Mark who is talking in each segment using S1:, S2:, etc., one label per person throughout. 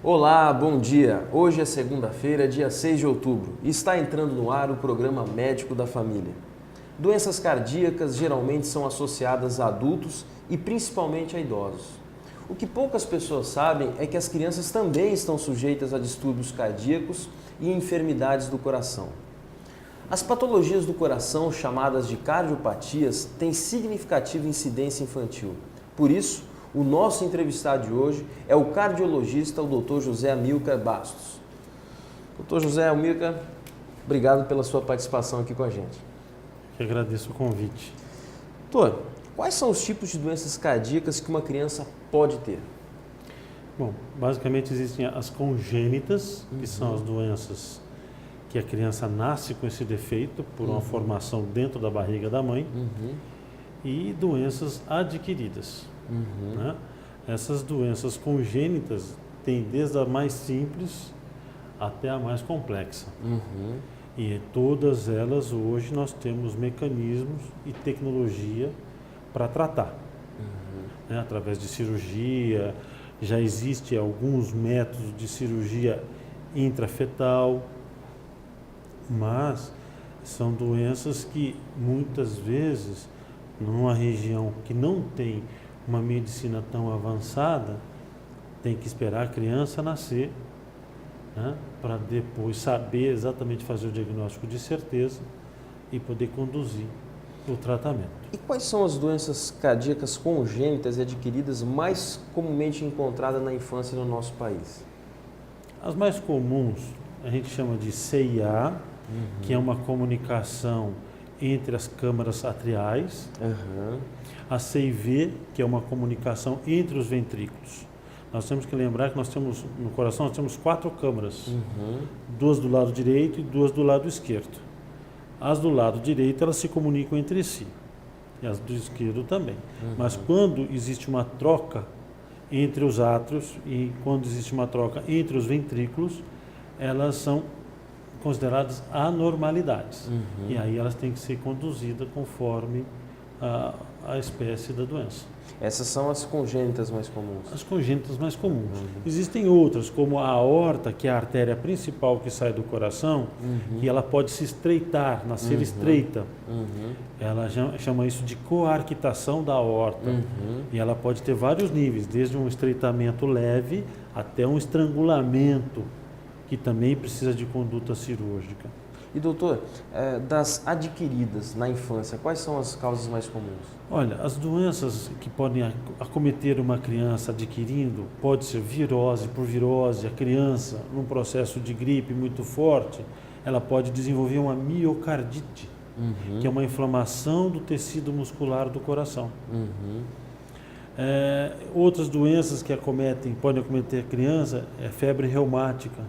S1: Olá, bom dia. Hoje é segunda-feira, dia 6 de outubro, e está entrando no ar o programa Médico da Família. Doenças cardíacas geralmente são associadas a adultos e principalmente a idosos. O que poucas pessoas sabem é que as crianças também estão sujeitas a distúrbios cardíacos e enfermidades do coração. As patologias do coração, chamadas de cardiopatias, têm significativa incidência infantil. Por isso, o nosso entrevistado de hoje é o cardiologista, o Dr. José Amilcar Bastos. Dr. José Amilcar, obrigado pela sua participação aqui com a gente.
S2: Eu agradeço o convite.
S1: Doutor, quais são os tipos de doenças cardíacas que uma criança pode ter?
S2: Bom, basicamente existem as congênitas, que são as doenças que a criança nasce com esse defeito por uma formação dentro da barriga da mãe, e doenças adquiridas. Né? Essas doenças congênitas têm desde a mais simples até a mais complexa. E todas elas hoje nós temos mecanismos e tecnologia para tratar. Né? Através de cirurgia, já existem alguns métodos de cirurgia intrafetal, mas são doenças que muitas vezes, numa região que não tem uma medicina tão avançada, tem que esperar a criança nascer, né, para depois saber exatamente fazer o diagnóstico de certeza e poder conduzir o tratamento.
S1: E quais são as doenças cardíacas congênitas e adquiridas mais comumente encontradas na infância no nosso país?
S2: As mais comuns a gente chama de CIA, que é uma comunicação entre as câmaras atriais, a CIV, que é uma comunicação entre os ventrículos. Nós temos que lembrar que nós temos, no coração, nós temos 4 câmaras, duas do lado direito e duas do lado esquerdo. As do lado direito, elas se comunicam entre si, e as do esquerdo também. Mas quando existe uma troca entre os átrios e quando existe uma troca entre os ventrículos, elas são consideradas anormalidades. E aí elas têm que ser conduzidas conforme a espécie da doença.
S1: Essas são as congênitas mais comuns.
S2: As congênitas mais comuns. Existem outras, como a aorta, que é a artéria principal que sai do coração, e ela pode se estreitar, nascer estreita. Ela chama isso de coarctação da aorta. E ela pode ter vários níveis, desde um estreitamento leve até um estrangulamento, que também precisa de conduta cirúrgica.
S1: E doutor, das adquiridas na infância, quais são as causas mais comuns?
S2: Olha, as doenças que podem acometer uma criança adquirindo, pode ser virose, por virose, a criança, num processo de gripe muito forte, ela pode desenvolver uma miocardite, que é uma inflamação do tecido muscular do coração. Outras doenças que podem acometer a criança é febre reumática,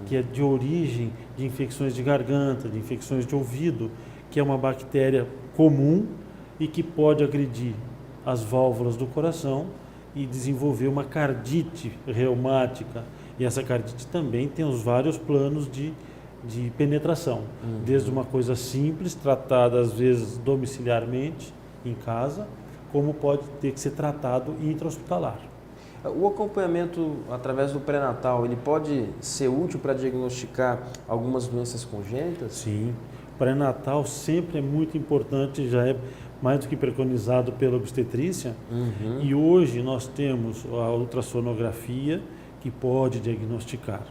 S2: que é de origem de infecções de garganta, de infecções de ouvido, que é uma bactéria comum e que pode agredir as válvulas do coração e desenvolver uma cardite reumática. E essa cardite também tem os vários planos de penetração, desde uma coisa simples, tratada às vezes domiciliarmente, em casa, como pode ter que ser tratado intra-hospitalar.
S1: O acompanhamento através do pré-natal, ele pode ser útil para diagnosticar algumas doenças congênitas?
S2: Sim, pré-natal sempre é muito importante, já é mais do que preconizado pela obstetrícia. E hoje nós temos a ultrassonografia que pode diagnosticar.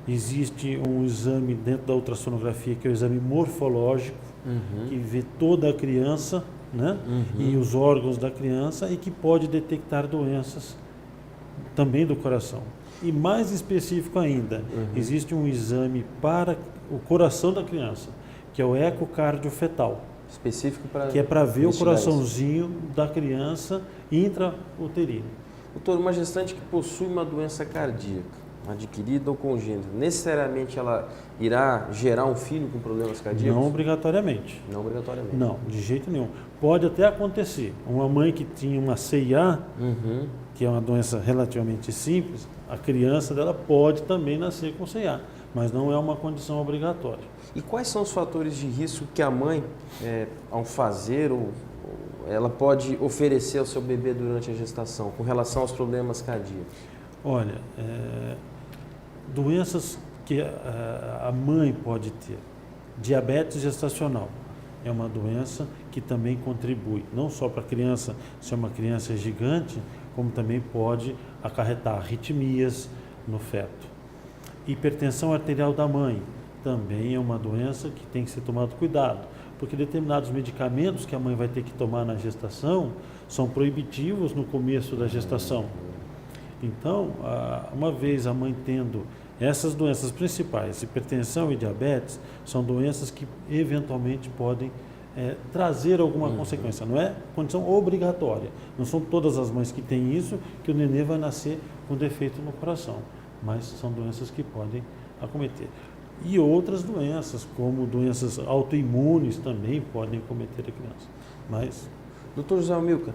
S2: Existe um exame dentro da ultrassonografia que é o exame morfológico, que vê toda a criança, né? E os órgãos da criança, e que pode detectar doenças também do coração. E mais específico ainda, existe um exame para o coração da criança, que é o ecocardiofetal.
S1: Específico para...
S2: Que é para ver o coraçãozinho da criança intrauterino.
S1: Doutor, uma gestante que possui uma doença cardíaca, adquirida ou congênita, necessariamente ela irá gerar um filho com problemas cardíacos?
S2: Não obrigatoriamente.
S1: Não obrigatoriamente.
S2: Não, de jeito nenhum. Pode até acontecer. Uma mãe que tinha uma CIA, que é uma doença relativamente simples, a criança dela pode também nascer com CIA, mas não é uma condição obrigatória.
S1: E quais são os fatores de risco que a mãe, ao fazer, ela pode oferecer ao seu bebê durante a gestação, com relação aos problemas cardíacos?
S2: Olha, Doenças que a mãe pode ter. Diabetes gestacional é uma doença que também contribui, não só para a criança ser uma criança gigante, como também pode acarretar arritmias no feto. Hipertensão arterial da mãe também é uma doença que tem que ser tomado cuidado, porque determinados medicamentos que a mãe vai ter que tomar na gestação são proibitivos no começo da gestação. Então, uma vez a mãe tendo essas doenças principais, hipertensão e diabetes, são doenças que eventualmente podem trazer alguma consequência. Não é condição obrigatória. Não são todas as mães que têm isso que o nenê vai nascer com defeito no coração, mas são doenças que podem acometer. E outras doenças, como doenças autoimunes, também podem acometer a criança. Mas...
S1: Doutor José Amilcar,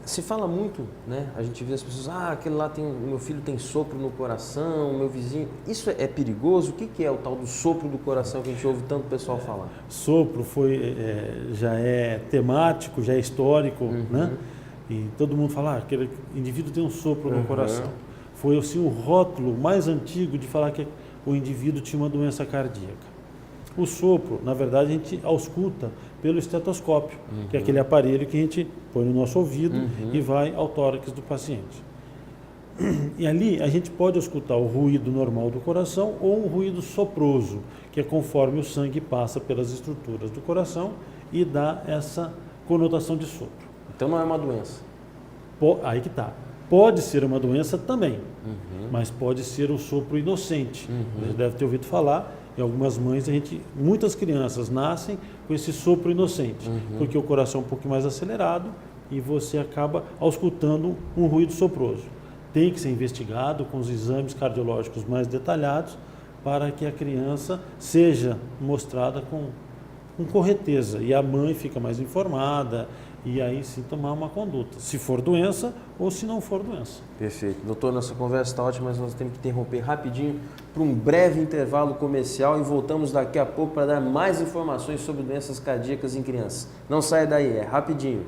S1: se fala muito, né? A gente vê as pessoas, aquele lá meu filho tem sopro no coração, meu vizinho. Isso é perigoso? O que é o tal do sopro do coração que a gente ouve tanto pessoal falar?
S2: Sopro já é temático, já é histórico, né? E todo mundo fala, aquele indivíduo tem um sopro no coração. Foi assim, o rótulo mais antigo de falar que o indivíduo tinha uma doença cardíaca. O sopro, na verdade, a gente ausculta pelo estetoscópio, que é aquele aparelho que a gente põe no nosso ouvido e vai ao tórax do paciente. E ali a gente pode auscultar o ruído normal do coração ou um ruído soproso, que é conforme o sangue passa pelas estruturas do coração e dá essa conotação de sopro.
S1: Então não é uma doença?
S2: Aí que está. Pode ser uma doença também, mas pode ser um sopro inocente. Você deve ter ouvido falar, em algumas mães, muitas crianças nascem com esse sopro inocente, porque o coração é um pouco mais acelerado e você acaba auscultando um ruído soproso. Tem que ser investigado com os exames cardiológicos mais detalhados para que a criança seja mostrada com correteza e a mãe fica mais informada e aí sim tomar uma conduta, se for doença ou se não for doença.
S1: Perfeito. Doutor, nossa conversa está ótima, mas nós temos que interromper rapidinho para um breve intervalo comercial e voltamos daqui a pouco para dar mais informações sobre doenças cardíacas em crianças. Não saia daí, é rapidinho.